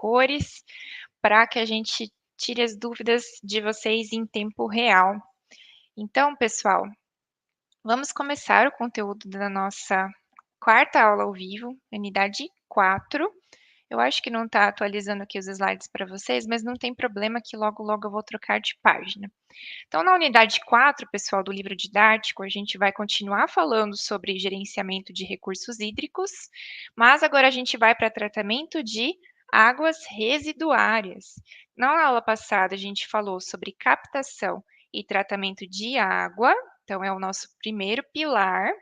cores, para que a gente tire as dúvidas de vocês em tempo real. Então, pessoal, vamos começar o conteúdo da nossa quarta aula ao vivo, unidade 4. Eu acho que não está atualizando aqui os slides para vocês, mas não tem problema que logo, logo eu vou trocar de página. Então, na unidade 4, pessoal, do livro didático, a gente vai continuar falando sobre gerenciamento de recursos hídricos, mas agora a gente vai para tratamento de águas residuárias. Na aula passada, a gente falou sobre captação e tratamento de água, então é o nosso primeiro pilar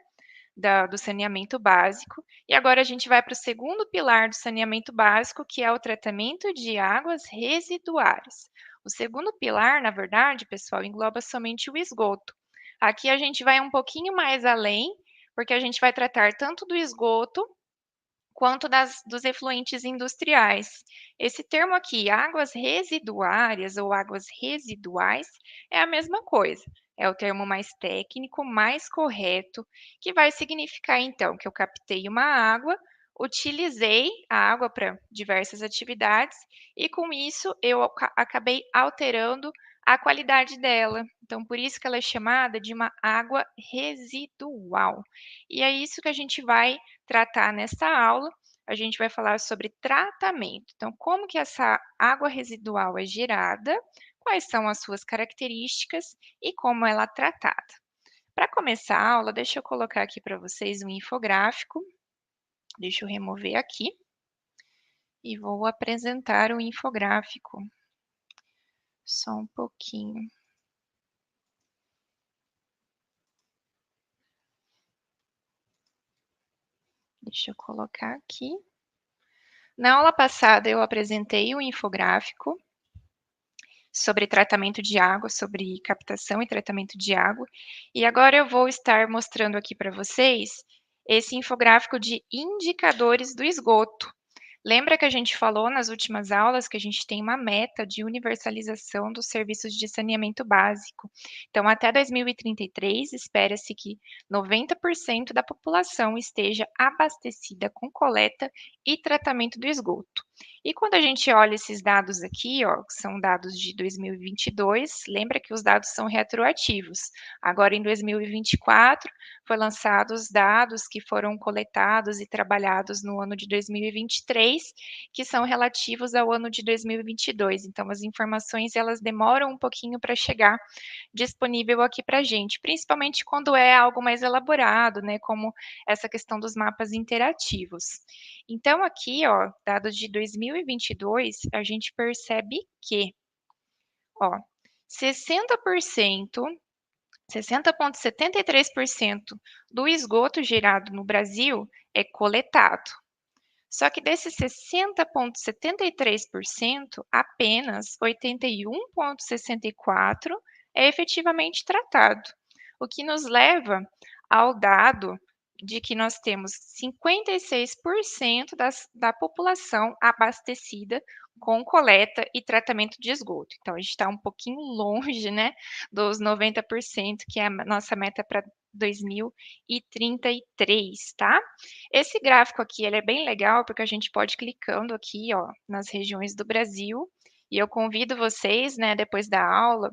do saneamento básico. E agora a gente vai para o segundo pilar do saneamento básico, que é o tratamento de águas residuárias. O segundo pilar, na verdade, pessoal, engloba somente o esgoto. Aqui a gente vai um pouquinho mais além, porque a gente vai tratar tanto do esgoto quanto dos efluentes industriais. Esse termo aqui, águas residuárias ou águas residuais, é a mesma coisa. É o termo mais técnico, mais correto, que vai significar, então, que eu captei uma água, utilizei a água para diversas atividades e, com isso, eu acabei alterando a qualidade dela. Então, por isso que ela é chamada de uma água residual. E é isso que a gente vai tratar nessa aula. A gente vai falar sobre tratamento. Então, como que essa água residual é gerada, quais são as suas características e como ela é tratada. Para começar a aula, deixa eu colocar aqui para vocês um infográfico. Deixa eu remover aqui e vou apresentar o infográfico. Só um pouquinho. Deixa eu colocar aqui. Na aula passada, eu apresentei um infográfico sobre tratamento de água, sobre captação e tratamento de água. E agora eu vou estar mostrando aqui para vocês esse infográfico de indicadores do esgoto. Lembra que a gente falou nas últimas aulas que a gente tem uma meta de universalização dos serviços de saneamento básico. Então, até 2033, espera-se que 90% da população esteja abastecida com coleta e tratamento do esgoto. E quando a gente olha esses dados aqui, ó, que são dados de 2022, lembra que os dados são retroativos. Agora, em 2024, foi lançados os dados que foram coletados e trabalhados no ano de 2023, que são relativos ao ano de 2022. Então, as informações, elas demoram um pouquinho para chegar disponível aqui para a gente, principalmente quando é algo mais elaborado, né, como essa questão dos mapas interativos. Então, aqui, ó, dados de 2022, a gente percebe que, ó, 60%, 60,73% do esgoto gerado no Brasil é coletado. Só que desses 60,73%, apenas 81,64% é efetivamente tratado, o que nos leva ao dado de que nós temos 56% da população abastecida com coleta e tratamento de esgoto. Então, a gente está um pouquinho longe, né, dos 90%, que é a nossa meta para 2033, tá? Esse gráfico aqui, ele é bem legal, porque a gente pode ir clicando aqui, ó, nas regiões do Brasil, e eu convido vocês, né, depois da aula,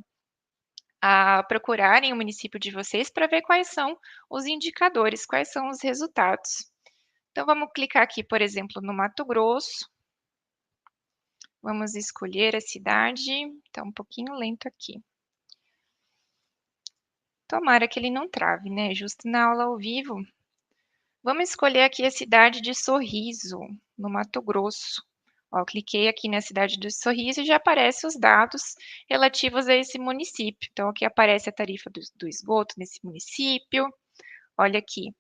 a procurarem o município de vocês para ver quais são os indicadores, quais são os resultados. Então, vamos clicar aqui, por exemplo, no Mato Grosso. Vamos escolher a cidade. Está um pouquinho lento aqui. Tomara que ele não trave, né? Justo na aula ao vivo. Vamos escolher aqui a cidade de Sorriso, no Mato Grosso. Ó, cliquei aqui na cidade de Sorriso e já aparecem os dados relativos a esse município. Então, aqui aparece a tarifa do esgoto nesse município. Olha aqui,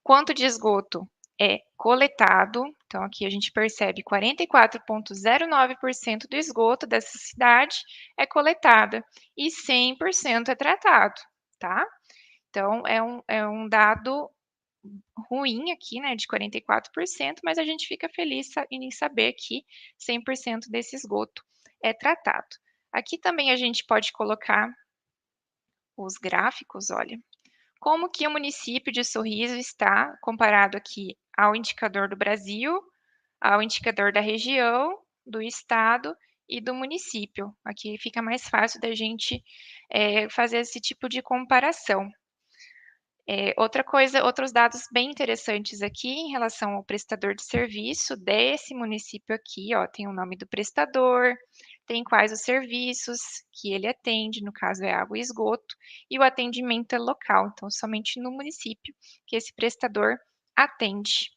quanto de esgoto é coletado. Então, aqui a gente percebe 44,09% do esgoto dessa cidade é coletada e 100% é tratado, tá? Então, é um dado ruim aqui, né, de 44%, mas a gente fica feliz em saber que 100% desse esgoto é tratado. Aqui também a gente pode colocar os gráficos, olha, como que o município de Sorriso está comparado aqui ao indicador do Brasil, ao indicador da região do estado e do município. Aqui fica mais fácil da gente fazer esse tipo de comparação. Outros dados bem interessantes aqui em relação ao prestador de serviço desse município aqui, ó, tem o nome do prestador, tem quais os serviços que ele atende, no caso é água e esgoto, e o atendimento é local, então somente no município que esse prestador atende.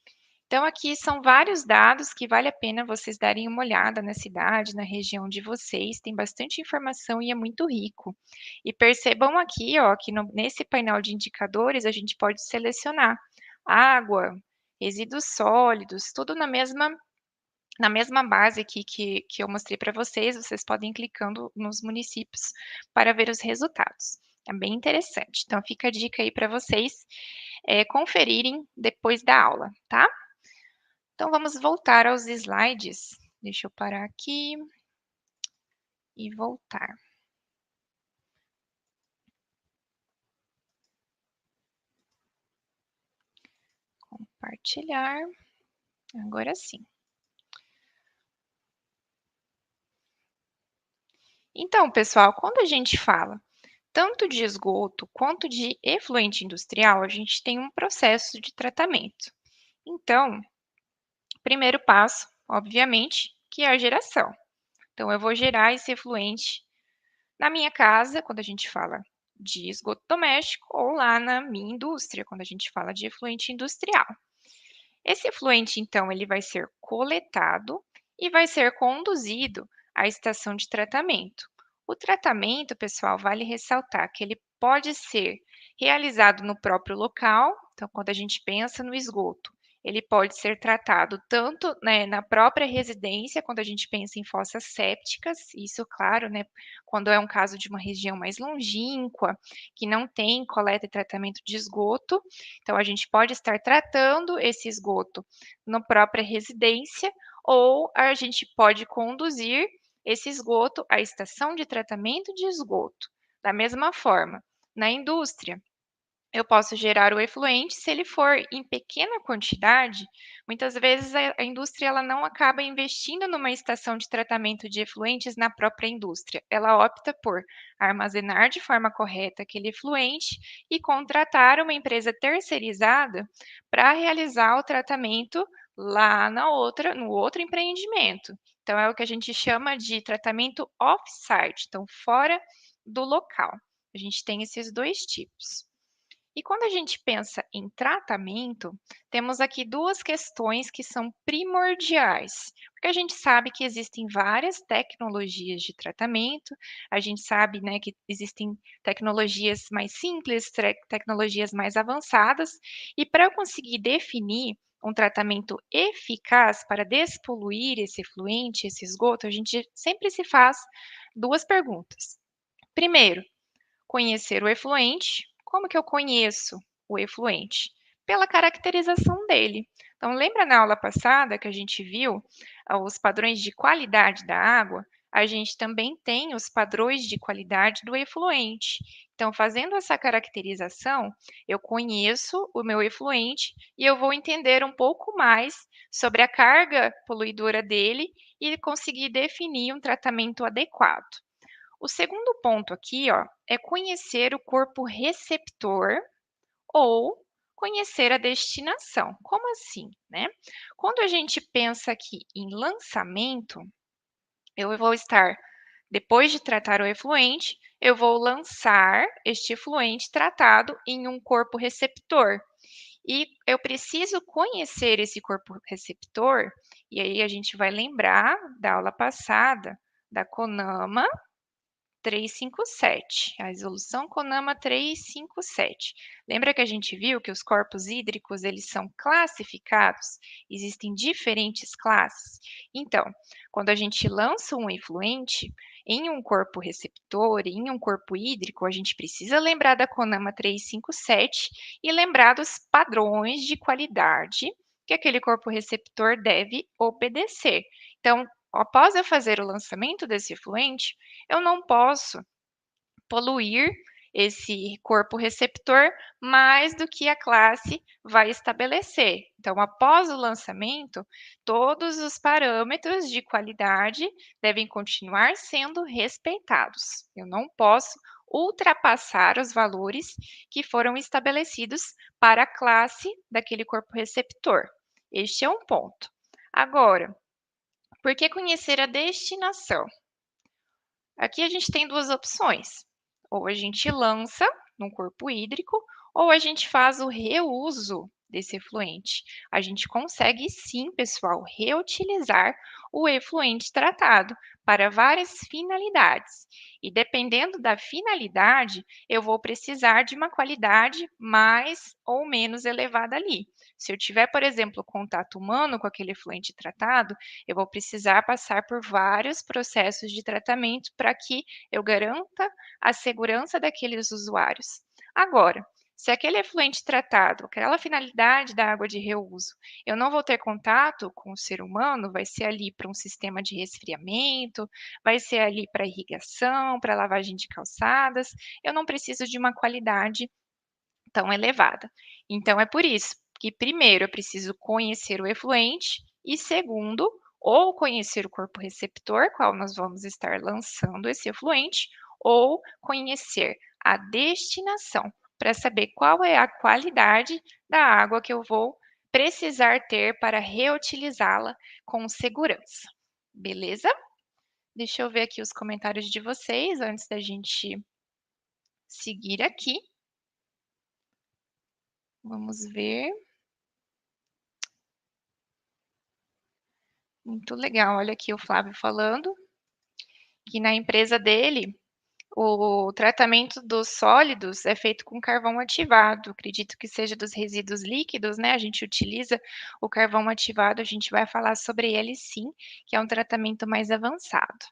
Então, aqui são vários dados que vale a pena vocês darem uma olhada na cidade, na região de vocês, tem bastante informação e é muito rico. E percebam aqui, ó, que nesse painel de indicadores a gente pode selecionar água, resíduos sólidos, tudo na mesma base aqui que eu mostrei para vocês, vocês podem ir clicando nos municípios para ver os resultados. É bem interessante. Então, fica a dica aí para vocês conferirem depois da aula, tá? Então, vamos voltar aos slides. Deixa eu parar aqui e voltar. Compartilhar. Agora sim. Então, pessoal, quando a gente fala tanto de esgoto quanto de efluente industrial, a gente tem um processo de tratamento. Então, primeiro passo, obviamente, que é a geração. Então, eu vou gerar esse efluente na minha casa, quando a gente fala de esgoto doméstico, ou lá na minha indústria, quando a gente fala de efluente industrial. Esse efluente, então, ele vai ser coletado e vai ser conduzido à estação de tratamento. O tratamento, pessoal, vale ressaltar que ele pode ser realizado no próprio local, então, quando a gente pensa no esgoto, ele pode ser tratado tanto, né, na própria residência, quando a gente pensa em fossas sépticas, isso, claro, né, quando é um caso de uma região mais longínqua, que não tem coleta e tratamento de esgoto, então, a gente pode estar tratando esse esgoto na própria residência ou a gente pode conduzir esse esgoto à estação de tratamento de esgoto. Da mesma forma, na indústria, eu posso gerar o efluente, se ele for em pequena quantidade, muitas vezes a indústria ela não acaba investindo numa estação de tratamento de efluentes na própria indústria. Ela opta por armazenar de forma correta aquele efluente e contratar uma empresa terceirizada para realizar o tratamento lá no outro empreendimento. Então, é o que a gente chama de tratamento off-site, então fora do local. A gente tem esses dois tipos. E quando a gente pensa em tratamento, temos aqui duas questões que são primordiais, porque a gente sabe que existem várias tecnologias de tratamento, a gente sabe, né, que existem tecnologias mais simples, tecnologias mais avançadas, e para eu conseguir definir um tratamento eficaz para despoluir esse efluente, esse esgoto, a gente sempre se faz duas perguntas. Primeiro, conhecer o efluente. Como que eu conheço o efluente? Pela caracterização dele. Então, lembra na aula passada que a gente viu os padrões de qualidade da água? A gente também tem os padrões de qualidade do efluente. Então, fazendo essa caracterização, eu conheço o meu efluente e eu vou entender um pouco mais sobre a carga poluidora dele e conseguir definir um tratamento adequado. O segundo ponto aqui, ó, é conhecer o corpo receptor ou conhecer a destinação. Como assim, né? Quando a gente pensa aqui em lançamento, eu vou estar, depois de tratar o efluente, eu vou lançar este efluente tratado em um corpo receptor. E eu preciso conhecer esse corpo receptor, e aí a gente vai lembrar da aula passada da CONAMA 357, a resolução CONAMA 357. Lembra que a gente viu que os corpos hídricos, eles são classificados? Existem diferentes classes? Então, quando a gente lança um efluente em um corpo receptor, em um corpo hídrico, a gente precisa lembrar da CONAMA 357 e lembrar dos padrões de qualidade que aquele corpo receptor deve obedecer. Então, após eu fazer o lançamento desse efluente, eu não posso poluir esse corpo receptor mais do que a classe vai estabelecer. Então, após o lançamento, todos os parâmetros de qualidade devem continuar sendo respeitados. Eu não posso ultrapassar os valores que foram estabelecidos para a classe daquele corpo receptor. Este é um ponto. Agora, por que conhecer a destinação? Aqui a gente tem duas opções. Ou a gente lança num corpo hídrico, ou a gente faz o reuso desse efluente. A gente consegue sim, pessoal, reutilizar o efluente tratado para várias finalidades. E dependendo da finalidade, eu vou precisar de uma qualidade mais ou menos elevada ali. Se eu tiver, por exemplo, contato humano com aquele efluente tratado, eu vou precisar passar por vários processos de tratamento para que eu garanta a segurança daqueles usuários. Agora, se aquele efluente tratado, aquela finalidade da água de reuso, eu não vou ter contato com o ser humano, vai ser ali para um sistema de resfriamento, vai ser ali para irrigação, para lavagem de calçadas, eu não preciso de uma qualidade tão elevada. Então é por isso que primeiro eu preciso conhecer o efluente e segundo, ou conhecer o corpo receptor, qual nós vamos estar lançando esse efluente, ou conhecer a destinação, para saber qual é a qualidade da água que eu vou precisar ter para reutilizá-la com segurança. Beleza? Deixa eu ver aqui os comentários de vocês antes da gente seguir aqui. Vamos ver. Muito legal. Olha aqui o Flávio falando que na empresa dele, o tratamento dos sólidos é feito com carvão ativado. Acredito que seja dos resíduos líquidos, né? A gente utiliza o carvão ativado, a gente vai falar sobre ele sim, que é um tratamento mais avançado.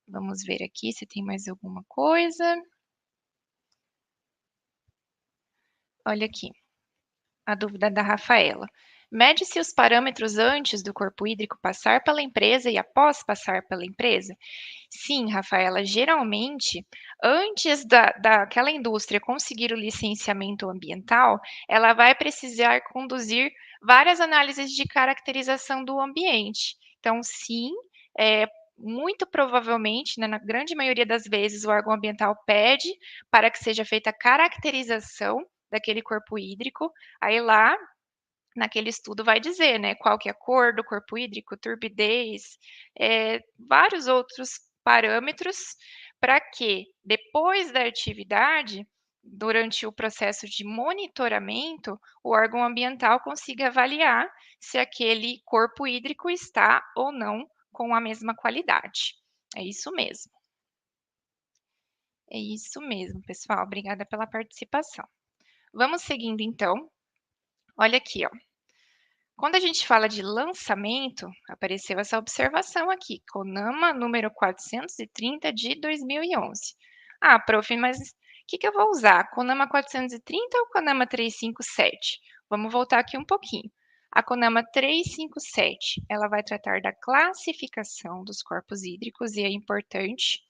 Vamos ver aqui se tem mais alguma coisa. Olha aqui. A dúvida da Rafaela. Mede-se os parâmetros antes do corpo hídrico passar pela empresa e após passar pela empresa? Sim, Rafaela, geralmente, antes daquela indústria conseguir o licenciamento ambiental, ela vai precisar conduzir várias análises de caracterização do ambiente. Então, sim, muito provavelmente, né, na grande maioria das vezes, o órgão ambiental pede para que seja feita a caracterização daquele corpo hídrico. Aí lá naquele estudo vai dizer, né, qual que é a cor do corpo hídrico, turbidez, vários outros parâmetros, para que depois da atividade, durante o processo de monitoramento, o órgão ambiental consiga avaliar se aquele corpo hídrico está ou não com a mesma qualidade. É isso mesmo. É isso mesmo, pessoal. Obrigada pela participação. Vamos seguindo então. Olha aqui, ó. Quando a gente fala de lançamento, apareceu essa observação aqui, CONAMA número 430 de 2011. Ah, prof, mas o que eu vou usar? CONAMA 430 ou CONAMA 357? Vamos voltar aqui um pouquinho. A CONAMA 357, ela vai tratar da classificação dos corpos hídricos e é importante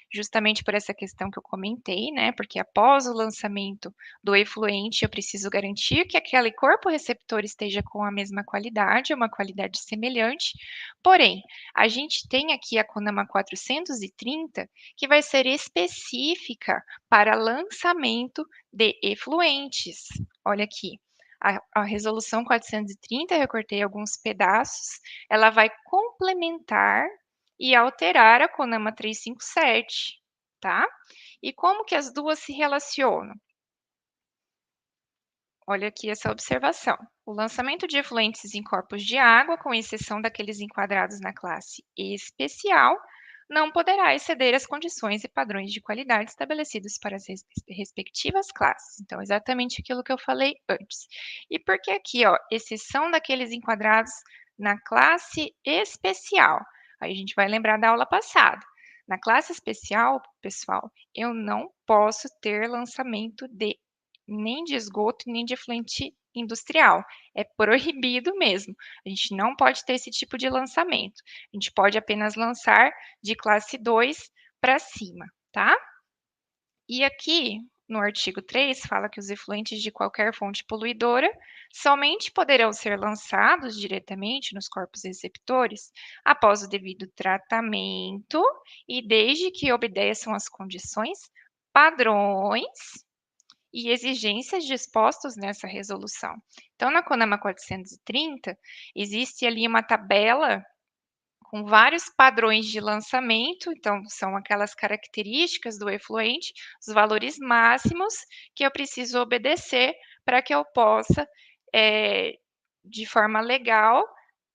justamente por essa questão que eu comentei, né? Porque após o lançamento do efluente, eu preciso garantir que aquele corpo receptor esteja com a mesma qualidade, uma qualidade semelhante. Porém, a gente tem aqui a CONAMA 430, que vai ser específica para lançamento de efluentes. Olha aqui. A resolução 430, eu recortei alguns pedaços, ela vai complementar e alterar a CONAMA 357, tá? E como que as duas se relacionam? Olha aqui essa observação. O lançamento de efluentes em corpos de água, com exceção daqueles enquadrados na classe especial, não poderá exceder as condições e padrões de qualidade estabelecidos para as respectivas classes. Então, exatamente aquilo que eu falei antes. E por que aqui, ó, exceção daqueles enquadrados na classe especial? Aí a gente vai lembrar da aula passada. Na classe especial, pessoal, eu não posso ter lançamento de nem de esgoto, nem de efluente industrial. É proibido mesmo. A gente não pode ter esse tipo de lançamento. A gente pode apenas lançar de classe 2 para cima, tá? E aqui, no artigo 3, fala que os efluentes de qualquer fonte poluidora somente poderão ser lançados diretamente nos corpos receptores após o devido tratamento e desde que obedeçam às condições, padrões e exigências dispostos nessa resolução. Então, na CONAMA 430, existe ali uma tabela com vários padrões de lançamento, então são aquelas características do efluente, os valores máximos que eu preciso obedecer para que eu possa, de forma legal,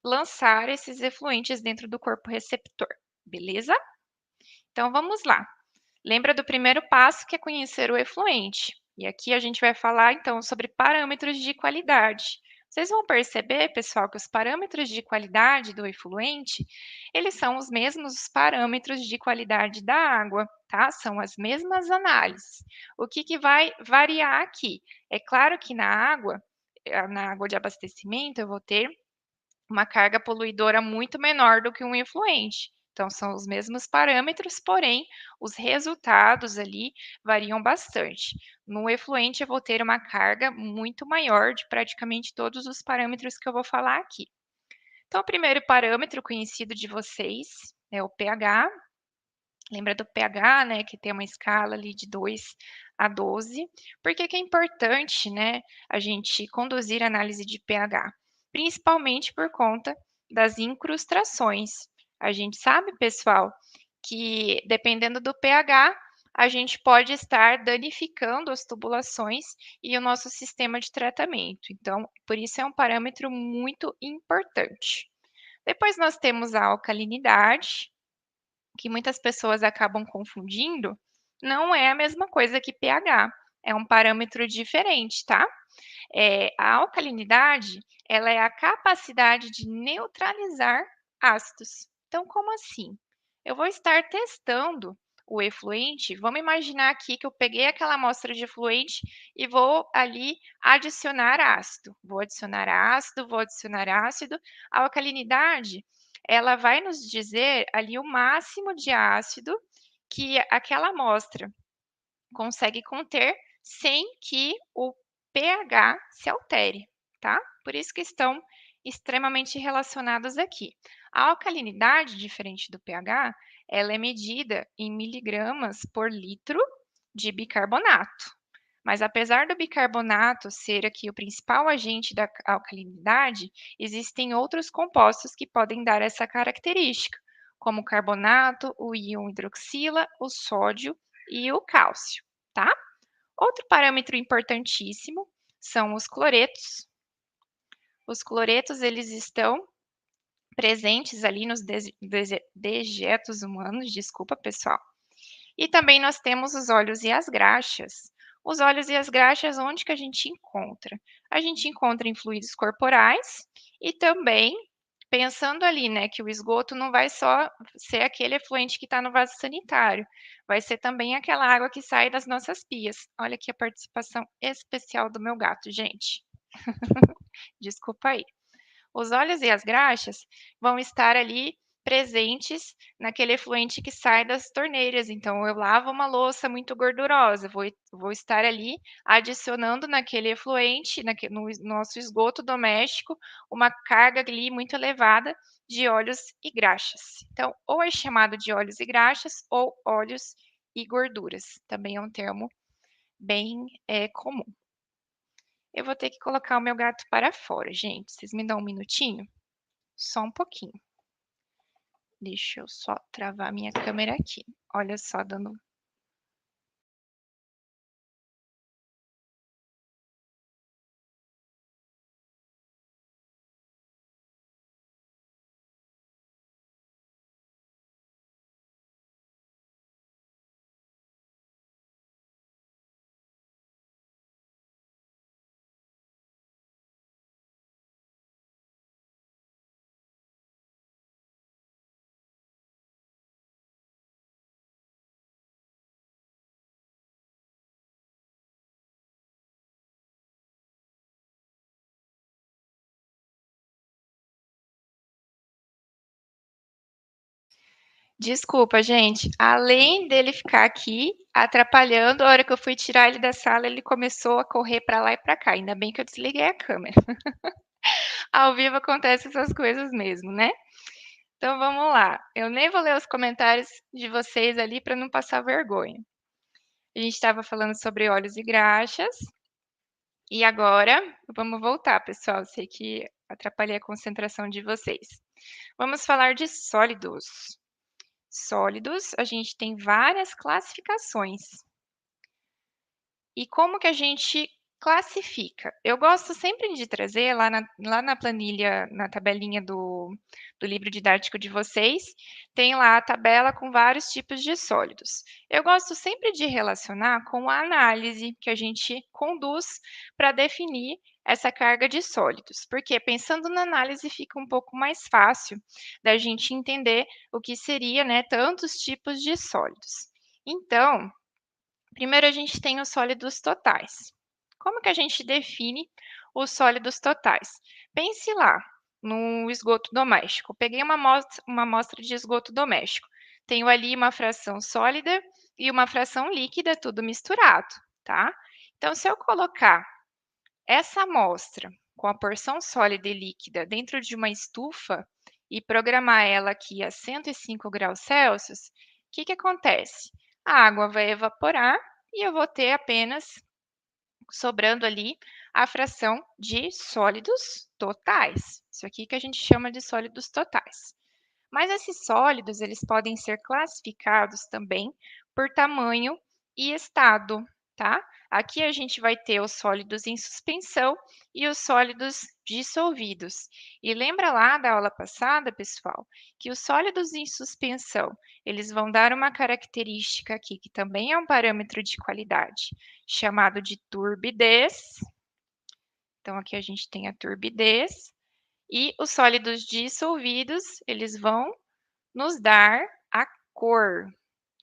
lançar esses efluentes dentro do corpo receptor, beleza? Então vamos lá. Lembra do primeiro passo, que é conhecer o efluente. E aqui a gente vai falar, então, sobre parâmetros de qualidade. Vocês vão perceber, pessoal, que os parâmetros de qualidade do efluente, eles são os mesmos parâmetros de qualidade da água, tá? São as mesmas análises. O que que vai variar aqui? É claro que na água de abastecimento, eu vou ter uma carga poluidora muito menor do que um efluente. Então, são os mesmos parâmetros, porém, os resultados ali variam bastante. No efluente, eu vou ter uma carga muito maior de praticamente todos os parâmetros que eu vou falar aqui. Então, o primeiro parâmetro conhecido de vocês é o pH. Lembra do pH, né, que tem uma escala ali de 2 a 12. Por que que é importante, né, a gente conduzir análise de pH? Principalmente por conta das incrustações. A gente sabe, pessoal, que dependendo do pH, a gente pode estar danificando as tubulações e o nosso sistema de tratamento. Então, por isso é um parâmetro muito importante. Depois nós temos a alcalinidade, que muitas pessoas acabam confundindo, não é a mesma coisa que pH, é um parâmetro diferente, tá? A alcalinidade, ela é a capacidade de neutralizar ácidos. Então, como assim? Eu vou estar testando o efluente, vamos imaginar aqui que eu peguei aquela amostra de efluente e vou ali adicionar ácido. Vou adicionar ácido, vou adicionar ácido. A alcalinidade, ela vai nos dizer ali o máximo de ácido que aquela amostra consegue conter sem que o pH se altere, tá? Por isso que estão extremamente relacionados aqui. A alcalinidade, diferente do pH, ela é medida em miligramas por litro de bicarbonato. Mas apesar do bicarbonato ser aqui o principal agente da alcalinidade, existem outros compostos que podem dar essa característica, como o carbonato, o íon hidroxila, o sódio e o cálcio, tá? Outro parâmetro importantíssimo são os cloretos. Os cloretos, eles estão presentes ali nos dejetos humanos, desculpa, pessoal. E também nós temos os óleos e as graxas. Os óleos e as graxas, onde que a gente encontra? A gente encontra em fluidos corporais e também pensando ali, né, que o esgoto não vai só ser aquele efluente que está no vaso sanitário, vai ser também aquela água que sai das nossas pias. Olha aqui a participação especial do meu gato, gente. Desculpa aí. Os óleos e as graxas vão estar ali presentes naquele efluente que sai das torneiras. Então, eu lavo uma louça muito gordurosa, vou estar ali adicionando naquele efluente, no nosso esgoto doméstico, uma carga ali muito elevada de óleos e graxas. Então, ou é chamado de óleos e graxas ou óleos e gorduras. Também é um termo bem comum. Eu vou ter que colocar o meu gato para fora, gente. Vocês me dão um minutinho? Só um pouquinho. Deixa eu só travar minha câmera aqui. Olha só, dando Desculpa, gente, além dele ficar aqui atrapalhando, a hora que eu fui tirar ele da sala, ele começou a correr para lá e para cá, ainda bem que eu desliguei a câmera. Ao vivo acontecem essas coisas mesmo, né. Então vamos lá, eu nem vou ler os comentários de vocês ali para não passar vergonha. A gente estava falando sobre óleos e graxas, e agora vamos voltar, pessoal, eu sei que atrapalhei a concentração de vocês. Vamos falar de sólidos. Sólidos, a gente tem várias classificações. E como que a gente classifica? Eu gosto sempre de trazer lá na planilha, na tabelinha do livro didático de vocês, tem lá a tabela com vários tipos de sólidos. Eu gosto sempre de relacionar com a análise que a gente conduz para definir essa carga de sólidos, porque pensando na análise fica um pouco mais fácil da gente entender o que seria, né, tantos tipos de sólidos. Então, primeiro a gente tem os sólidos totais. Como que a gente define os sólidos totais? Pense lá no esgoto doméstico. Peguei uma amostra de esgoto doméstico. Tenho ali uma fração sólida e uma fração líquida, tudo misturado, tá? Então, se eu colocar essa amostra com a porção sólida e líquida dentro de uma estufa e programar ela aqui a 105 graus Celsius, o que que acontece? A água vai evaporar e eu vou ter apenas sobrando ali a fração de sólidos totais. Isso aqui que a gente chama de sólidos totais. Mas esses sólidos, eles podem ser classificados também por tamanho e estado, tá? Aqui a gente vai ter os sólidos em suspensão e os sólidos dissolvidos. E lembra lá da aula passada, pessoal, que os sólidos em suspensão, eles vão dar uma característica aqui, que também é um parâmetro de qualidade, chamado de turbidez. Então, aqui a gente tem a turbidez. E os sólidos dissolvidos, eles vão nos dar a cor.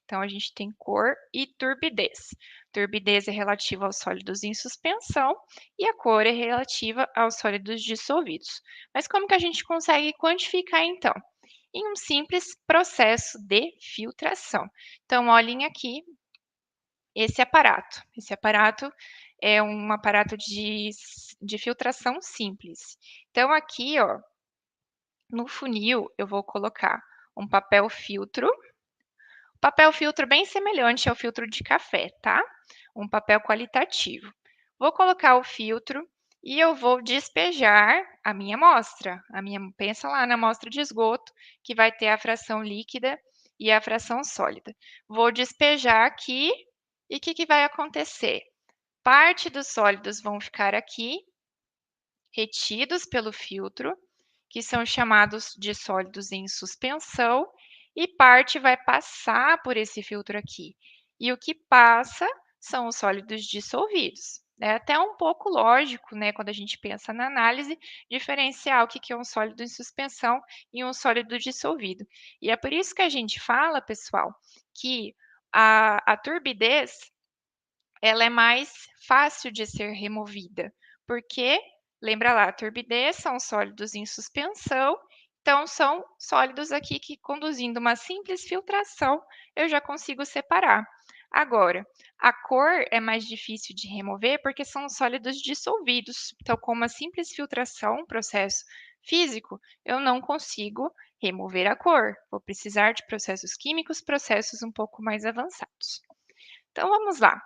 Então, a gente tem cor e turbidez. Turbidez é relativa aos sólidos em suspensão e a cor é relativa aos sólidos dissolvidos. Mas como que a gente consegue quantificar, então? Em um simples processo de filtração. Então, olhem aqui esse aparato. Esse aparato é um aparato de filtração simples. Então, aqui, ó, no funil, eu vou colocar um papel filtro. Papel filtro bem semelhante ao filtro de café, tá? Um papel qualitativo. Vou colocar o filtro e eu vou despejar a minha amostra. Pensa lá na amostra de esgoto, que vai ter a fração líquida e a fração sólida. Vou despejar aqui e o que que vai acontecer? Parte dos sólidos vão ficar aqui, retidos pelo filtro, que são chamados de sólidos em suspensão, e parte vai passar por esse filtro aqui. E o que passa são os sólidos dissolvidos. É até um pouco lógico, né, quando a gente pensa na análise, diferenciar o que que é um sólido em suspensão e um sólido dissolvido. E é por isso que a gente fala, pessoal, que a turbidez ela é mais fácil de ser removida, porque, lembra lá, a turbidez são sólidos em suspensão, então são sólidos aqui que conduzindo uma simples filtração, eu já consigo separar. Agora, a cor é mais difícil de remover porque são sólidos dissolvidos, então com uma simples filtração, um processo físico, eu não consigo remover a cor. Vou precisar de processos químicos, processos um pouco mais avançados. Então vamos lá.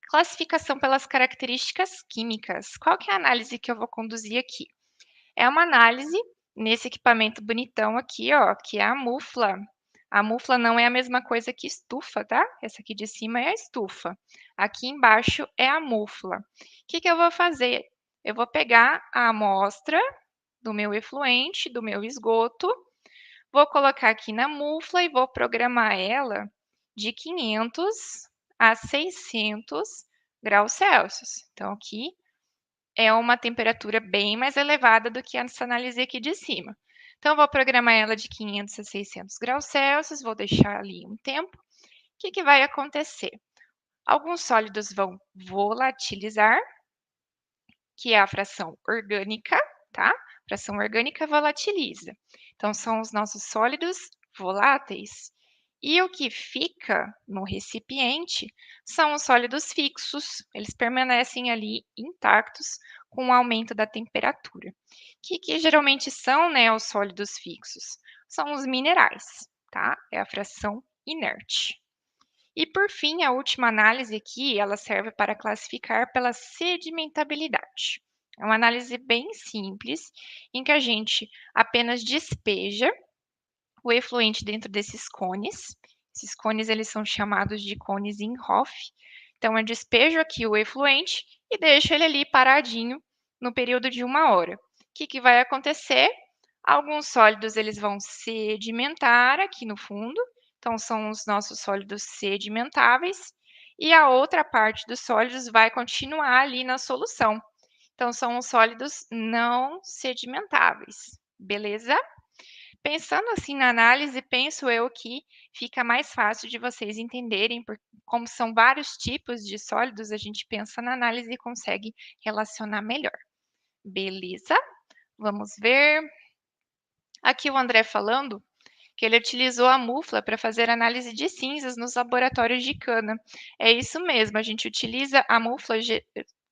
Classificação pelas características químicas. Qual que é a análise que eu vou conduzir aqui? É uma análise nesse equipamento bonitão aqui, ó, que é a mufla. A mufla não é a mesma coisa que estufa, tá? Essa aqui de cima é a estufa. Aqui embaixo é a mufla. O que que eu vou fazer? Eu vou pegar a amostra do meu efluente, do meu esgoto, vou colocar aqui na mufla e vou programar ela de 500 a 600 graus Celsius. Então, aqui é uma temperatura bem mais elevada do que essa análise aqui de cima. Então, vou programar ela de 500 a 600 graus Celsius, vou deixar ali um tempo. O que que vai acontecer? Alguns sólidos vão volatilizar, que é a fração orgânica, tá? A fração orgânica volatiliza. Então, são os nossos sólidos voláteis. E o que fica no recipiente são os sólidos fixos, eles permanecem ali intactos com o aumento da temperatura. Que geralmente são, né, os sólidos fixos? São os minerais, tá? É a fração inerte. E por fim, a última análise aqui, ela serve para classificar pela sedimentabilidade. É uma análise bem simples, em que a gente apenas despeja o efluente dentro desses cones. Esses cones eles são chamados de cones in Hoff. Então, eu despejo aqui o efluente e deixo ele ali paradinho no período de 1 hora. O que vai acontecer? Alguns sólidos eles vão sedimentar aqui no fundo, então são os nossos sólidos sedimentáveis, e a outra parte dos sólidos vai continuar ali na solução. Então, são os sólidos não sedimentáveis, beleza? Pensando assim na análise, penso eu que fica mais fácil de vocês entenderem, como são vários tipos de sólidos, a gente pensa na análise e consegue relacionar melhor. Beleza? Vamos ver. Aqui o André falando que ele utilizou a mufla para fazer análise de cinzas nos laboratórios de cana. É isso mesmo, a gente utiliza a mufla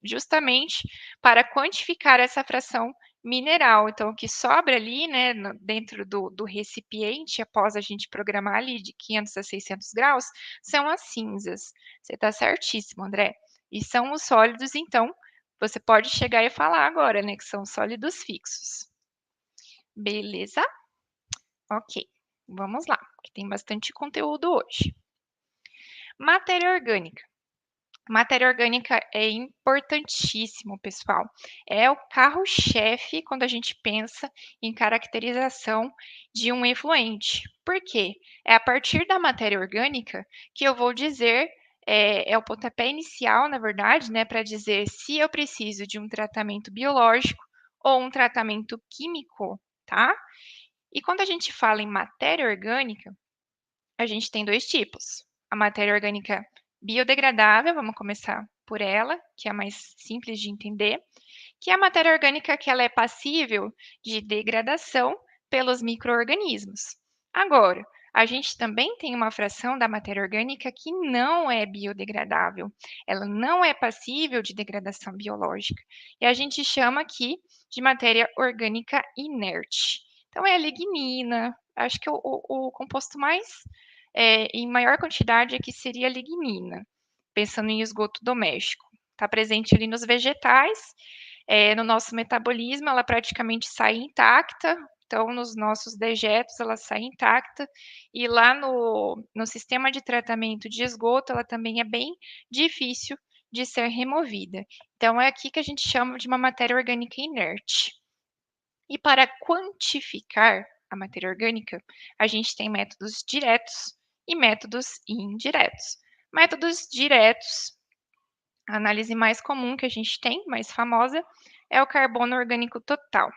justamente para quantificar essa fração mineral. Então, o que sobra ali, né, dentro do recipiente, após a gente programar ali de 500 a 600 graus, são as cinzas. Você está certíssimo, André. E são os sólidos, então, você pode chegar e falar agora, né, que são sólidos fixos. Beleza? Ok, vamos lá, que tem bastante conteúdo hoje. Matéria orgânica. Matéria orgânica é importantíssimo, pessoal. É o carro-chefe quando a gente pensa em caracterização de um efluente. Por quê? É a partir da matéria orgânica que eu vou dizer, é o pontapé inicial, na verdade, né, para dizer se eu preciso de um tratamento biológico ou um tratamento químico, tá? E quando a gente fala em matéria orgânica, a gente tem 2 tipos. A matéria orgânica biodegradável, vamos começar por ela, que é a mais simples de entender, que é a matéria orgânica que ela é passível de degradação pelos micro-organismos. Agora, a gente também tem uma fração da matéria orgânica que não é biodegradável, ela não é passível de degradação biológica, e a gente chama aqui de matéria orgânica inerte. Então, é a lignina, acho que o composto mais, em maior quantidade aqui seria a lignina, pensando em esgoto doméstico. Está presente ali nos vegetais, no nosso metabolismo, ela praticamente sai intacta, então nos nossos dejetos ela sai intacta, e lá no sistema de tratamento de esgoto, ela também é bem difícil de ser removida. Então, é aqui que a gente chama de uma matéria orgânica inerte. E para quantificar a matéria orgânica, a gente tem métodos diretos e métodos indiretos. Métodos diretos, a análise mais comum que a gente tem, mais famosa, é o carbono orgânico total.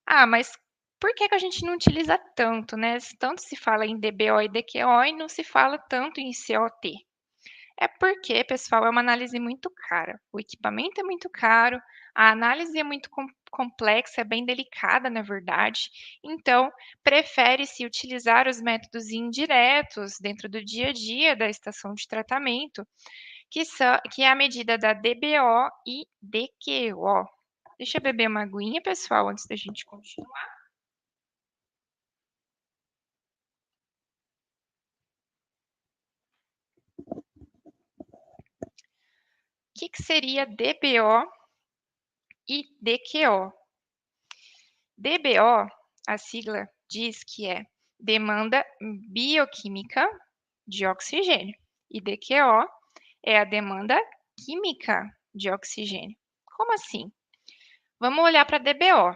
Ah, mas por que a gente não utiliza tanto, né? Tanto se fala em DBO e DQO e não se fala tanto em COT. É porque, pessoal, é uma análise muito cara. O equipamento é muito caro, a análise é muito complexa, é bem delicada, na verdade. Então, prefere-se utilizar os métodos indiretos dentro do dia a dia da estação de tratamento, que é a medida da DBO e DQO. Deixa eu beber uma aguinha, pessoal, antes da gente continuar. O que seria DBO e DQO? DBO, a sigla diz que é demanda bioquímica de oxigênio, e DQO é a demanda química de oxigênio. Como assim? Vamos olhar para a DBO.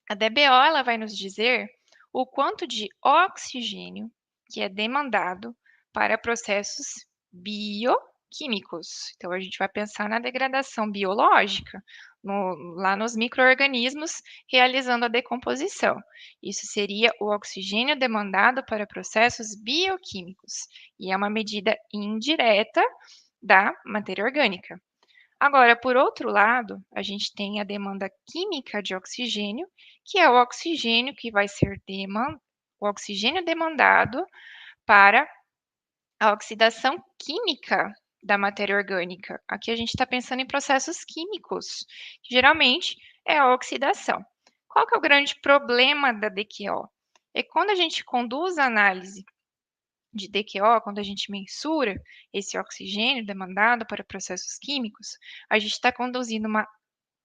A DBO ela vai nos dizer o quanto de oxigênio que é demandado para processos bioquímicos. Então, a gente vai pensar na degradação biológica, lá nos micro-organismos realizando a decomposição. Isso seria o oxigênio demandado para processos bioquímicos, e é uma medida indireta da matéria orgânica. Agora, por outro lado, a gente tem a demanda química de oxigênio, que é o oxigênio que vai ser o oxigênio demandado para a oxidação química da matéria orgânica. Aqui a gente está pensando em processos químicos, que geralmente é a oxidação. Qual que é o grande problema da DQO? É quando a gente conduz a análise de DQO, quando a gente mensura esse oxigênio demandado para processos químicos, a gente está conduzindo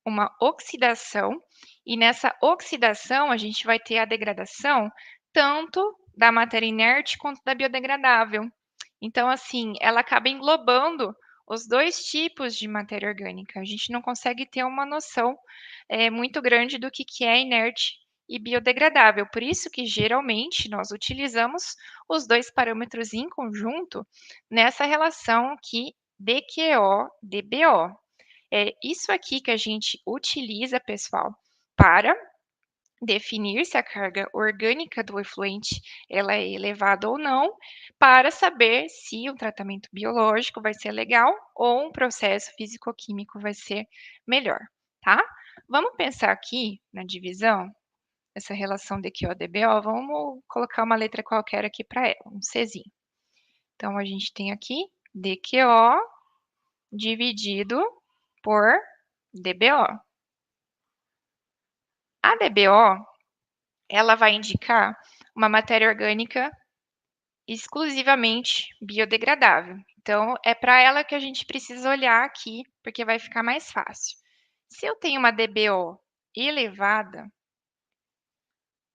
uma oxidação, e nessa oxidação a gente vai ter a degradação tanto da matéria inerte quanto da biodegradável. Então, assim, ela acaba englobando os dois tipos de matéria orgânica. A gente não consegue ter uma noção muito grande do que é inerte e biodegradável. Por isso que, geralmente, nós utilizamos os dois parâmetros em conjunto nessa relação aqui DQO-DBO. É isso aqui que a gente utiliza, pessoal, para definir se a carga orgânica do efluente ela é elevada ou não, para saber se um tratamento biológico vai ser legal ou um processo físico-químico vai ser melhor, tá? Vamos pensar aqui na divisão, essa relação DQO-DBO, vamos colocar uma letra qualquer aqui para ela, um Czinho. Então, a gente tem aqui DQO dividido por DBO. A DBO, ela vai indicar uma matéria orgânica exclusivamente biodegradável. Então, é para ela que a gente precisa olhar aqui, porque vai ficar mais fácil. Se eu tenho uma DBO elevada, o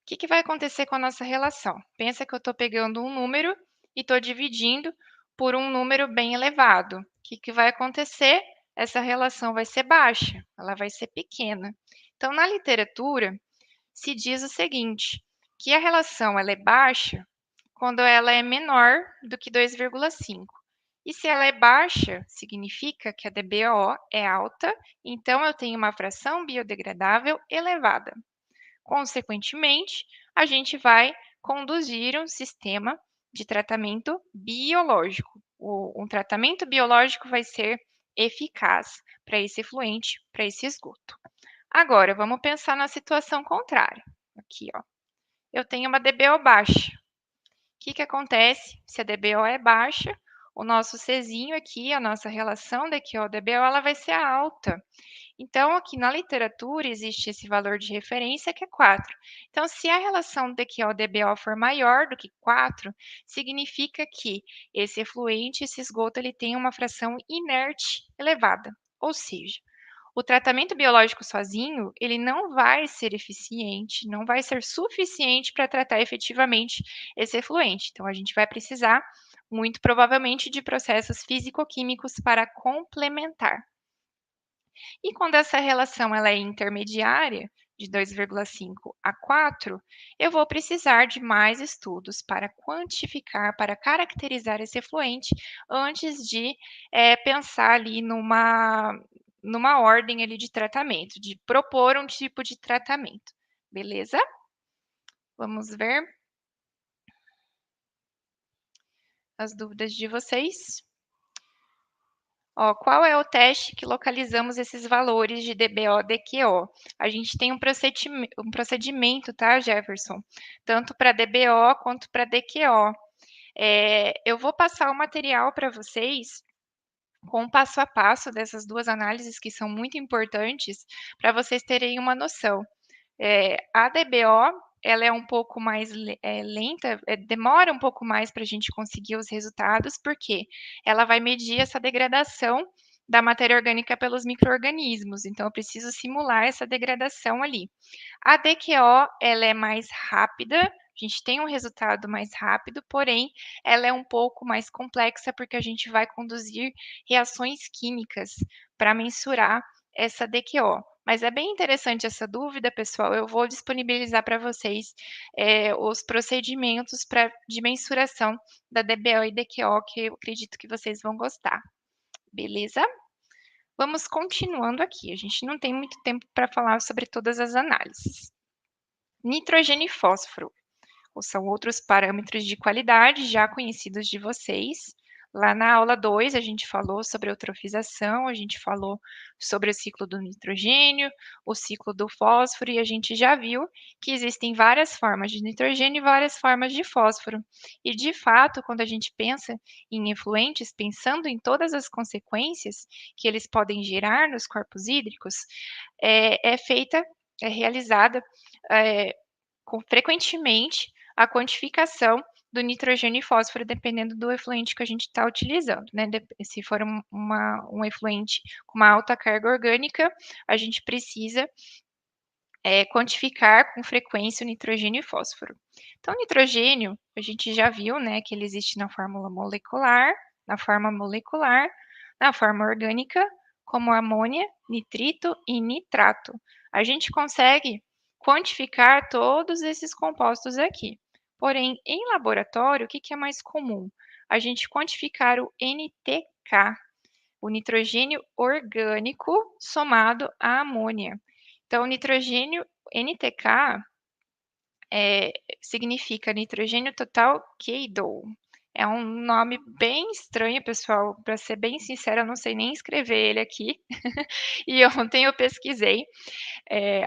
que vai acontecer com a nossa relação? Pensa que eu estou pegando um número e estou dividindo por um número bem elevado. O que vai acontecer? Essa relação vai ser baixa, ela vai ser pequena. Então, na literatura, se diz o seguinte, que a relação ela é baixa quando ela é menor do que 2,5. E se ela é baixa, significa que a DBO é alta, então eu tenho uma fração biodegradável elevada. Consequentemente, a gente vai conduzir um sistema de tratamento biológico. Um tratamento biológico vai ser eficaz para esse efluente, para esse esgoto. Agora, vamos pensar na situação contrária. Aqui, ó. Eu tenho uma DBO baixa. O que acontece se a DBO é baixa? O nosso Czinho aqui, a nossa relação DQO-DBO, ela vai ser alta. Então, aqui na literatura, existe esse valor de referência que é 4. Então, se a relação DQO-DBO for maior do que 4, significa que esse efluente, esse esgoto, ele tem uma fração inerte elevada. Ou seja, o tratamento biológico sozinho, ele não vai ser eficiente, não vai ser suficiente para tratar efetivamente esse efluente. Então, a gente vai precisar, muito provavelmente, de processos físico-químicos para complementar. E quando essa relação ela é intermediária, de 2,5 a 4, eu vou precisar de mais estudos para quantificar, para caracterizar esse efluente, antes de pensar ali numa ordem ali de tratamento, de propor um tipo de tratamento. Beleza? Vamos ver as dúvidas de vocês. Ó, qual é o teste que localizamos esses valores de DBO, DQO? A gente tem um procedimento, tá, Jefferson? Tanto para DBO quanto para DQO. Eu vou passar o material para vocês com o passo a passo dessas duas análises que são muito importantes para vocês terem uma noção. A DBO, ela é um pouco mais lenta, demora um pouco mais para a gente conseguir os resultados, porque ela vai medir essa degradação da matéria orgânica pelos micro-organismos, então eu preciso simular essa degradação ali. A DQO, ela é mais rápida, a gente tem um resultado mais rápido, porém, ela é um pouco mais complexa, porque a gente vai conduzir reações químicas para mensurar essa DQO. Mas é bem interessante essa dúvida, pessoal. Eu vou disponibilizar para vocês os procedimentos de mensuração da DBO e DQO, que eu acredito que vocês vão gostar. Beleza? Vamos continuando aqui. A gente não tem muito tempo para falar sobre todas as análises. Nitrogênio e fósforo, ou são outros parâmetros de qualidade já conhecidos de vocês, Lá na aula 2 a gente falou sobre eutrofização, a gente falou sobre o ciclo do nitrogênio, o ciclo do fósforo e a gente já viu que existem várias formas de nitrogênio e várias formas de fósforo. E de fato, quando a gente pensa em efluentes, pensando em todas as consequências que eles podem gerar nos corpos hídricos, é realizada, eh, frequentemente a quantificação do nitrogênio e fósforo, dependendo do efluente que a gente está utilizando, né? Se for um efluente com uma alta carga orgânica, a gente precisa quantificar com frequência o nitrogênio e fósforo. Então, o nitrogênio, a gente já viu, né, que ele existe na fórmula molecular, na forma molecular, na forma orgânica, como amônia, nitrito e nitrato. A gente consegue quantificar todos esses compostos aqui. Porém, em laboratório, o que é mais comum? A gente quantificar o NTK, o nitrogênio orgânico somado à amônia. Então, o nitrogênio NTK significa nitrogênio total Kidou. É um nome bem estranho, pessoal. Para ser bem sincera, eu não sei nem escrever ele aqui. E ontem eu pesquisei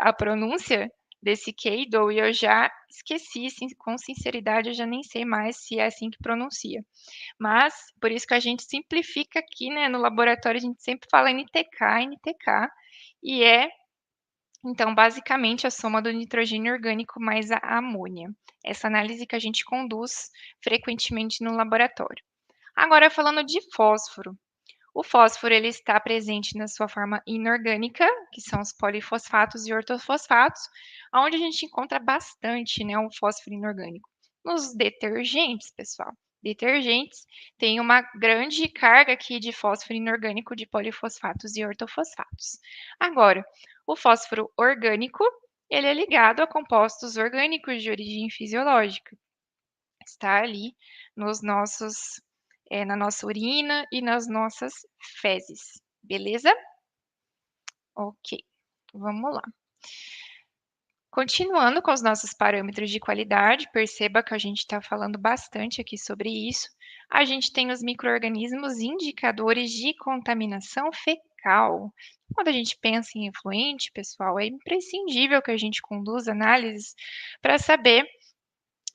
a pronúncia desse Kidou e eu já esqueci, com sinceridade, eu já nem sei mais se é assim que pronuncia. Mas, por isso que a gente simplifica aqui, né, no laboratório, a gente sempre fala NTK, NTK, e então, basicamente, a soma do nitrogênio orgânico mais a amônia. Essa análise que a gente conduz frequentemente no laboratório. Agora, falando de fósforo. O fósforo ele está presente na sua forma inorgânica, que são os polifosfatos e ortofosfatos, onde a gente encontra bastante, né, o fósforo inorgânico. Nos detergentes, pessoal. Detergentes têm uma grande carga aqui de fósforo inorgânico, de polifosfatos e ortofosfatos. Agora, o fósforo orgânico, ele é ligado a compostos orgânicos de origem fisiológica. Está ali nos nossos na nossa urina e nas nossas fezes, beleza? Ok, vamos lá. Continuando com os nossos parâmetros de qualidade, perceba que a gente está falando bastante aqui sobre isso. A gente tem os micro-organismos indicadores de contaminação fecal. Quando a gente pensa em efluente, pessoal, é imprescindível que a gente conduza análises para saber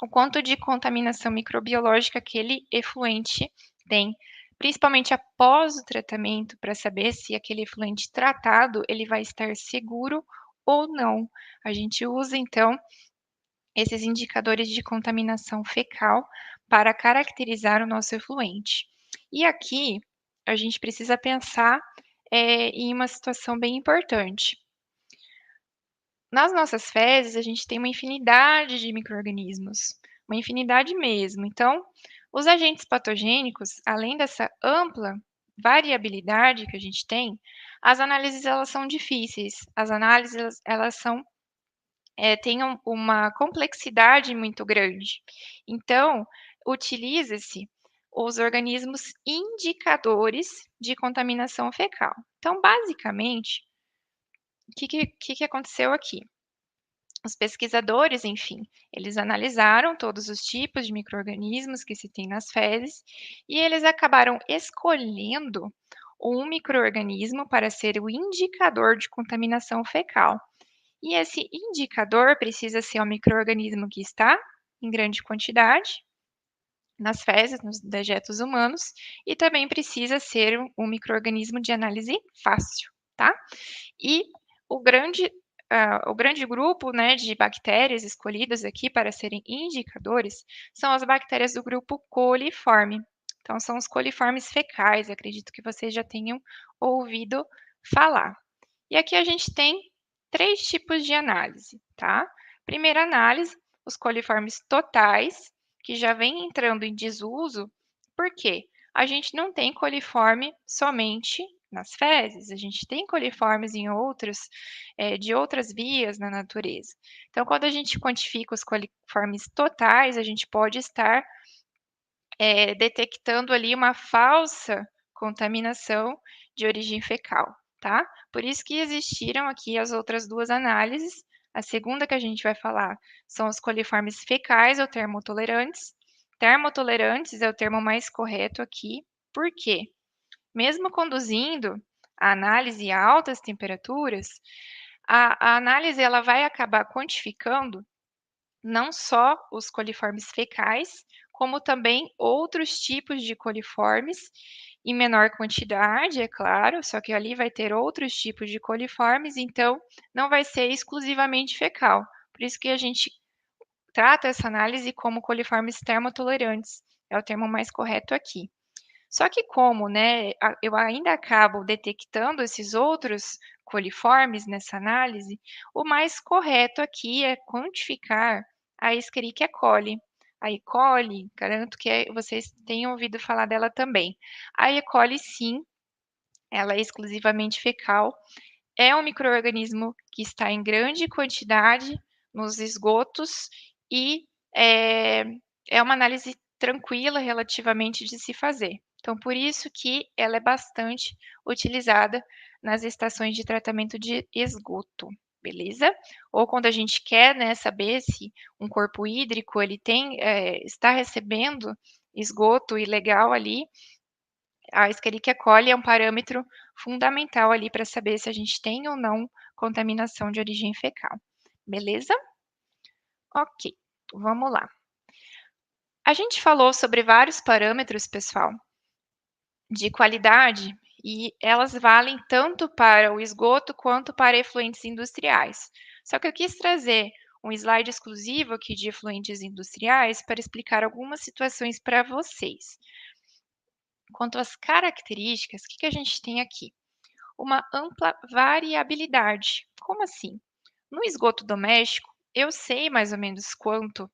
o quanto de contaminação microbiológica aquele efluente tem, principalmente após o tratamento, para saber se aquele efluente tratado ele vai estar seguro ou não. A gente usa então esses indicadores de contaminação fecal para caracterizar o nosso efluente. E aqui a gente precisa pensar em uma situação bem importante. Nas nossas fezes, a gente tem uma infinidade de micro-organismos, uma infinidade mesmo. Então, os agentes patogênicos, além dessa ampla variabilidade que a gente tem, as análises elas são difíceis. As análises elas são têm uma complexidade muito grande. Então, utiliza-se os organismos indicadores de contaminação fecal. Então, basicamente, o que aconteceu aqui? Os pesquisadores, enfim, eles analisaram todos os tipos de micro-organismos que se tem nas fezes e eles acabaram escolhendo um micro-organismo para ser o indicador de contaminação fecal. E esse indicador precisa ser um micro-organismo que está em grande quantidade nas fezes, nos dejetos humanos, e também precisa ser um micro-organismo de análise fácil, tá? E o grande, o grande grupo, né, de bactérias escolhidas aqui para serem indicadores são as bactérias do grupo coliforme. Então, são os coliformes fecais, acredito que vocês já tenham ouvido falar. E aqui a gente tem 3 tipos de análise, tá? Primeira análise, os coliformes totais, que já vem entrando em desuso, por quê? A gente não tem coliforme somente nas fezes, a gente tem coliformes em de outras vias na natureza. Então, quando a gente quantifica os coliformes totais, a gente pode estar detectando ali uma falsa contaminação de origem fecal, tá? Por isso que existiram aqui as outras 2 análises. A segunda que a gente vai falar são os coliformes fecais ou termotolerantes. Termotolerantes é o termo mais correto aqui, Por quê? Mesmo conduzindo a análise a altas temperaturas, a análise ela vai acabar quantificando não só os coliformes fecais, como também outros tipos de coliformes, em menor quantidade, é claro, só que ali vai ter outros tipos de coliformes, então não vai ser exclusivamente fecal. Por isso que a gente trata essa análise como coliformes termotolerantes, é o termo mais correto aqui. Só que como, né, eu ainda acabo detectando esses outros coliformes nessa análise, o mais correto aqui é quantificar a Escherichia coli. A E. coli, garanto que vocês tenham ouvido falar dela também. A E. coli, sim, ela é exclusivamente fecal, é um micro-organismo que está em grande quantidade nos esgotos e é uma análise tranquila relativamente de se fazer. Então, por isso que ela é bastante utilizada nas estações de tratamento de esgoto, beleza? Ou quando a gente quer, né, saber se um corpo hídrico ele está recebendo esgoto ilegal ali, a Escherichia coli é um parâmetro fundamental ali para saber se a gente tem ou não contaminação de origem fecal. Beleza? Ok, vamos lá. A gente falou sobre vários parâmetros, pessoal, de qualidade e elas valem tanto para o esgoto quanto para efluentes industriais. Só que eu quis trazer um slide exclusivo aqui de efluentes industriais para explicar algumas situações para vocês. Quanto às características, o que a gente tem aqui? Uma ampla variabilidade. Como assim? No esgoto doméstico, eu sei mais ou menos quanto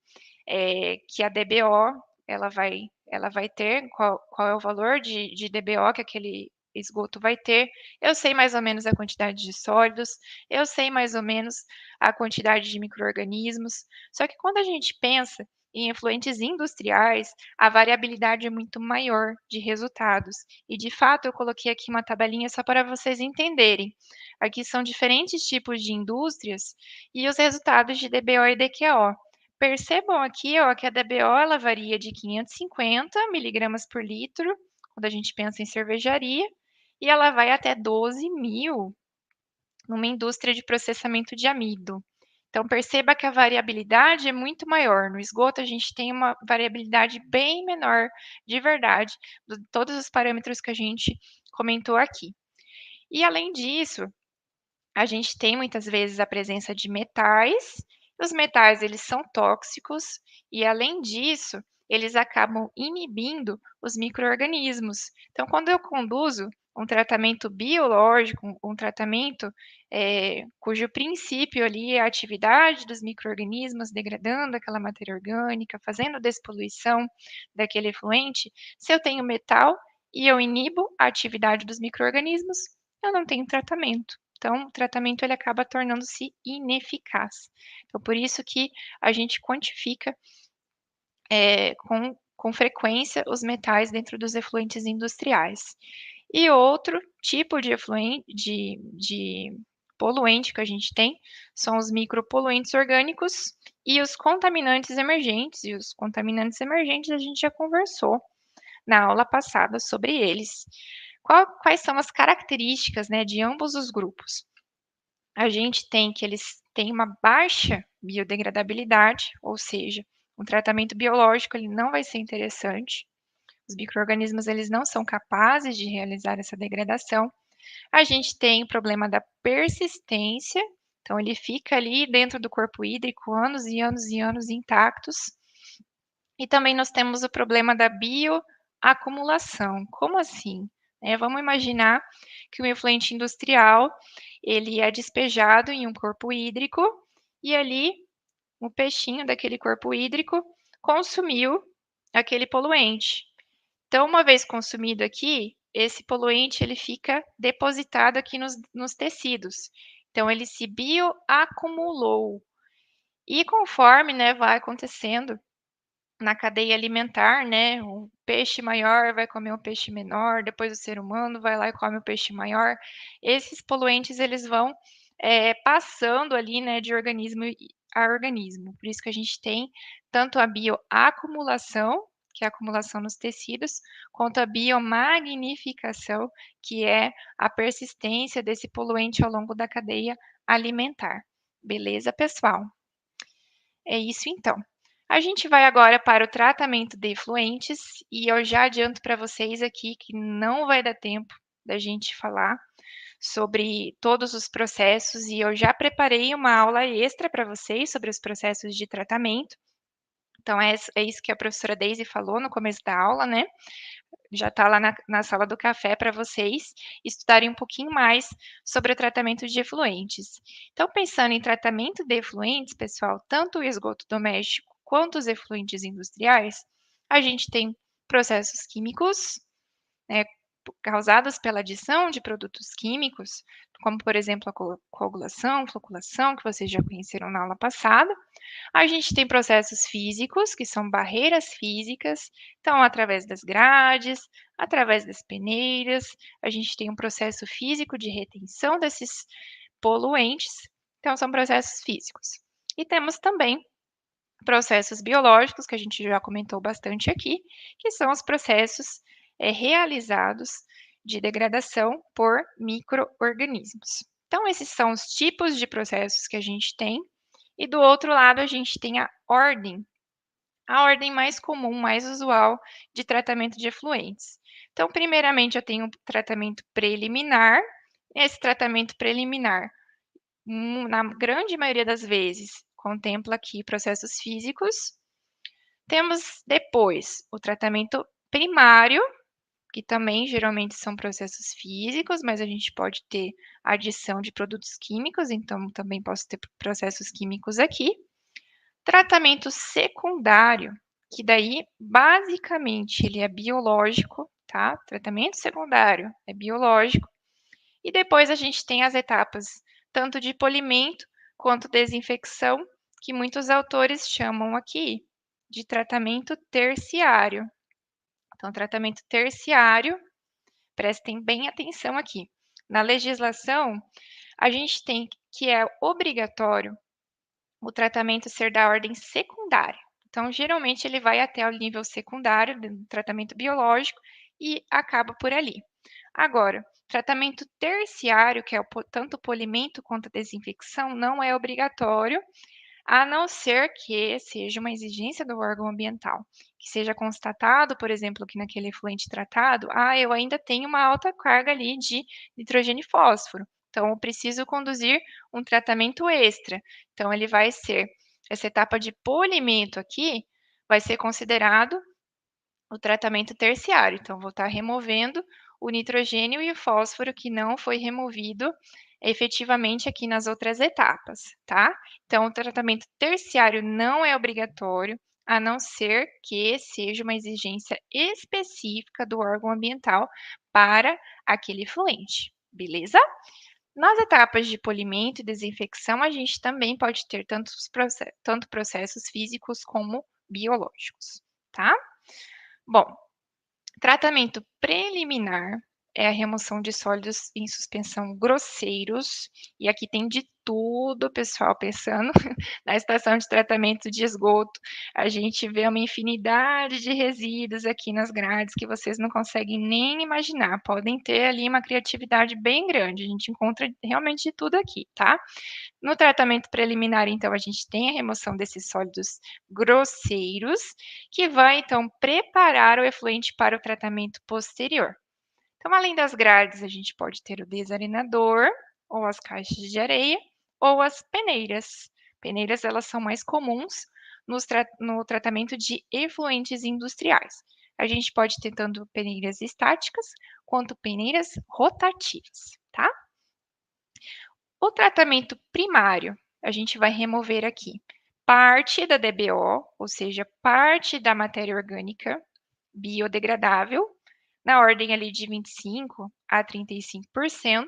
que a DBO ela vai ter, qual é o valor de DBO que aquele esgoto vai ter. Eu sei mais ou menos a quantidade de sólidos, eu sei mais ou menos a quantidade de micro-organismos. Só que quando a gente pensa em efluentes industriais, a variabilidade é muito maior de resultados. E de fato, eu coloquei aqui uma tabelinha só para vocês entenderem. Aqui são diferentes tipos de indústrias e os resultados de DBO e DQO. Percebam aqui, ó, que a DBO ela varia de 550 miligramas por litro, quando a gente pensa em cervejaria, e ela vai até 12.000 numa indústria de processamento de amido. Então, perceba que a variabilidade é muito maior. No esgoto, a gente tem uma variabilidade bem menor, de verdade, de todos os parâmetros que a gente comentou aqui. E, além disso, a gente tem muitas vezes a presença de metais. Os metais eles são tóxicos e, além disso, eles acabam inibindo os micro-organismos. Então, quando eu conduzo um tratamento biológico, um tratamento cujo princípio ali é a atividade dos micro-organismos, degradando aquela matéria orgânica, fazendo despoluição daquele efluente, se eu tenho metal e eu inibo a atividade dos micro-organismos, eu não tenho tratamento. Então, o tratamento ele acaba tornando-se ineficaz. Então, por isso que a gente quantifica com frequência os metais dentro dos efluentes industriais. E outro tipo de efluente, de poluente que a gente tem são os micropoluentes orgânicos e os contaminantes emergentes. E os contaminantes emergentes a gente já conversou na aula passada sobre eles. Quais são as características, né, de ambos os grupos? A gente tem que eles têm uma baixa biodegradabilidade, ou seja, um tratamento biológico ele não vai ser interessante. Os micro-organismos eles não são capazes de realizar essa degradação. A gente tem o problema da persistência, então ele fica ali dentro do corpo hídrico anos e anos e anos intactos. E também nós temos o problema da bioacumulação. Como assim? Vamos imaginar que um efluente industrial ele é despejado em um corpo hídrico e ali o peixinho daquele corpo hídrico consumiu aquele poluente. Então, uma vez consumido aqui, esse poluente ele fica depositado aqui nos tecidos. Então, ele se bioacumulou. E conforme, né, vai acontecendo na cadeia alimentar, né, um peixe maior vai comer um peixe menor, depois o ser humano vai lá e come o peixe maior. Esses poluentes eles vão passando ali, né, de organismo a organismo. Por isso que a gente tem tanto a bioacumulação que é a acumulação nos tecidos, quanto a biomagnificação, que é a persistência desse poluente ao longo da cadeia alimentar. Beleza, pessoal? É isso então. A gente vai agora para o tratamento de efluentes e eu já adianto para vocês aqui que não vai dar tempo da gente falar sobre todos os processos e eu já preparei uma aula extra para vocês sobre os processos de tratamento. Então, é isso que a professora Daisy falou no começo da aula, né? Já está lá na sala do café para vocês estudarem um pouquinho mais sobre o tratamento de efluentes. Então, pensando em tratamento de efluentes, pessoal, tanto o esgoto doméstico quanto os efluentes industriais, a gente tem processos químicos, né, causados pela adição de produtos químicos, como, por exemplo, a coagulação, floculação, que vocês já conheceram na aula passada. A gente tem processos físicos, que são barreiras físicas, então, através das grades, através das peneiras, a gente tem um processo físico de retenção desses poluentes, então, são processos físicos. E temos também processos biológicos, que a gente já comentou bastante aqui, que são os processos realizados de degradação por micro-organismos. Então, esses são os tipos de processos que a gente tem. E do outro lado, a gente tem a ordem mais comum, mais usual de tratamento de efluentes. Então, primeiramente, eu tenho o tratamento preliminar. Esse tratamento preliminar, na grande maioria das vezes, contempla aqui processos físicos. Temos depois o tratamento primário, que também geralmente são processos físicos, mas a gente pode ter adição de produtos químicos, então também posso ter processos químicos aqui. Tratamento secundário, que daí basicamente ele é biológico, tá? Tratamento secundário é biológico. E depois a gente tem as etapas tanto de polimento quanto desinfecção, que muitos autores chamam aqui de tratamento terciário. Então, tratamento terciário, prestem bem atenção aqui. Na legislação, a gente tem que é obrigatório o tratamento ser da ordem secundária. Então, geralmente, ele vai até o nível secundário do tratamento biológico e acaba por ali. Agora, tratamento terciário, que é tanto o polimento quanto a desinfecção, não é obrigatório, a não ser que seja uma exigência do órgão ambiental, que seja constatado, por exemplo, que naquele efluente tratado, eu ainda tenho uma alta carga ali de nitrogênio e fósforo, então eu preciso conduzir um tratamento extra. Então ele vai ser, essa etapa de polimento aqui, vai ser considerado o tratamento terciário. Então, vou estar removendo o nitrogênio e o fósforo que não foi removido efetivamente aqui nas outras etapas, tá? Então, o tratamento terciário não é obrigatório, a não ser que seja uma exigência específica do órgão ambiental para aquele efluente, beleza? Nas etapas de polimento e desinfecção, a gente também pode ter tanto processos físicos como biológicos, tá? Bom, tratamento preliminar é a remoção de sólidos em suspensão grosseiros, e aqui tem de tudo, pessoal, pensando na estação de tratamento de esgoto, a gente vê uma infinidade de resíduos aqui nas grades que vocês não conseguem nem imaginar, podem ter ali uma criatividade bem grande, a gente encontra realmente de tudo aqui, tá? No tratamento preliminar, então, a gente tem a remoção desses sólidos grosseiros, que vai, então, preparar o efluente para o tratamento posterior. Então, além das grades, a gente pode ter o desarenador, ou as caixas de areia, ou as peneiras. Peneiras, elas são mais comuns no tratamento de efluentes industriais. A gente pode ter tanto peneiras estáticas, quanto peneiras rotativas, tá? O tratamento primário, a gente vai remover aqui parte da DBO, ou seja, parte da matéria orgânica biodegradável, na ordem ali de 25 a 35%.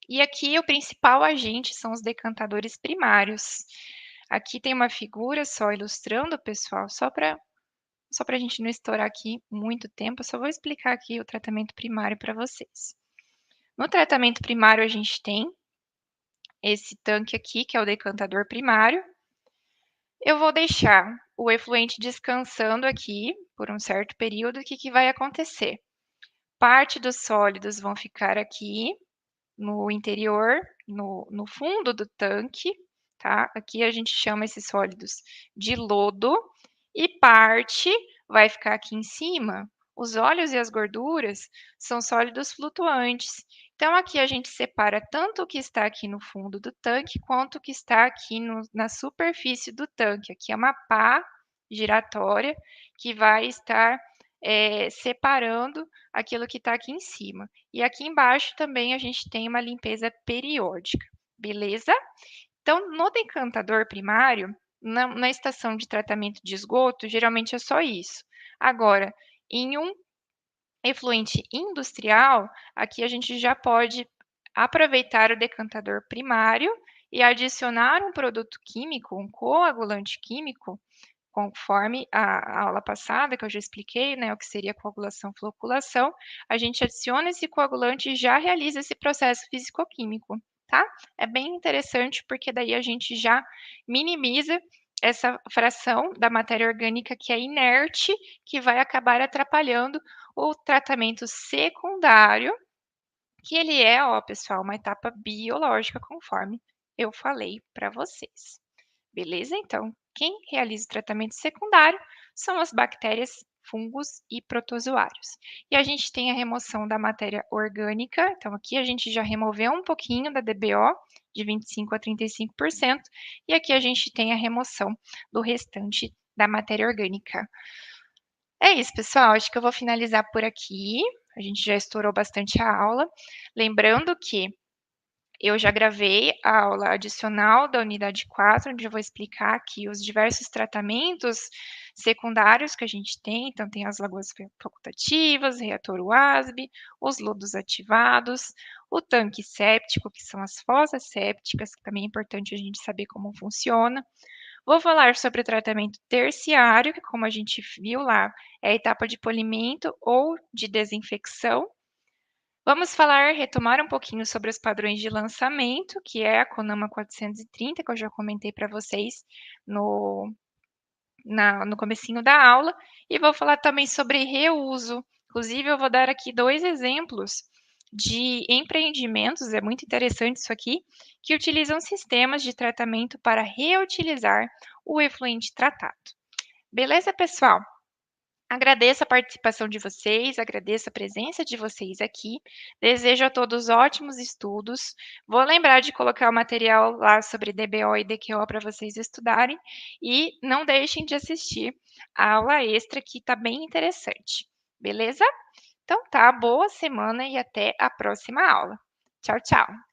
E aqui o principal agente são os decantadores primários. Aqui tem uma figura só ilustrando, pessoal, só para a gente não estourar aqui muito tempo, eu só vou explicar aqui o tratamento primário para vocês. No tratamento primário, a gente tem esse tanque aqui, que é o decantador primário. Eu vou deixar o efluente descansando aqui por um certo período, o que que vai acontecer? Parte dos sólidos vão ficar aqui no interior, no fundo do tanque, tá? Aqui a gente chama esses sólidos de lodo, e parte vai ficar aqui em cima. Os óleos e as gorduras são sólidos flutuantes. Então, aqui a gente separa tanto o que está aqui no fundo do tanque, quanto o que está aqui na superfície do tanque. Aqui é uma pá giratória que vai estar separando aquilo que está aqui em cima. E aqui embaixo também a gente tem uma limpeza periódica, beleza? Então, no decantador primário, na estação de tratamento de esgoto, geralmente é só isso. Agora, em um efluente industrial, aqui a gente já pode aproveitar o decantador primário e adicionar um produto químico, um coagulante químico, conforme a aula passada, que eu já expliquei, né, o que seria coagulação, floculação, a gente adiciona esse coagulante e já realiza esse processo físico-químico, tá? É bem interessante porque daí a gente já minimiza essa fração da matéria orgânica que é inerte, que vai acabar atrapalhando o tratamento secundário, que ele é, ó, pessoal, uma etapa biológica, conforme eu falei para vocês. Beleza? Então, quem realiza o tratamento secundário são as bactérias, fungos e protozoários. E a gente tem a remoção da matéria orgânica, então aqui a gente já removeu um pouquinho da DBO, de 25 a 35%, e aqui a gente tem a remoção do restante da matéria orgânica. É isso, pessoal, acho que eu vou finalizar por aqui. A gente já estourou bastante a aula. Lembrando que eu já gravei a aula adicional da unidade 4, onde eu vou explicar aqui os diversos tratamentos secundários que a gente tem. Então, tem as lagoas facultativas, reator WASB, os lodos ativados, o tanque séptico, que são as fosas sépticas, que também é importante a gente saber como funciona. Vou falar sobre o tratamento terciário, que como a gente viu lá, é a etapa de polimento ou de desinfecção. Vamos falar, retomar um pouquinho sobre os padrões de lançamento, que é a CONAMA 430, que eu já comentei para vocês no, no comecinho da aula, e vou falar também sobre reuso. Inclusive, eu vou dar aqui 2 exemplos de empreendimentos, é muito interessante isso aqui, que utilizam sistemas de tratamento para reutilizar o efluente tratado. Beleza, pessoal? Agradeço a participação de vocês, agradeço a presença de vocês aqui. Desejo a todos ótimos estudos. Vou lembrar de colocar o material lá sobre DBO e DQO para vocês estudarem. E não deixem de assistir a aula extra, que está bem interessante. Beleza? Então tá, boa semana e até a próxima aula. Tchau, tchau.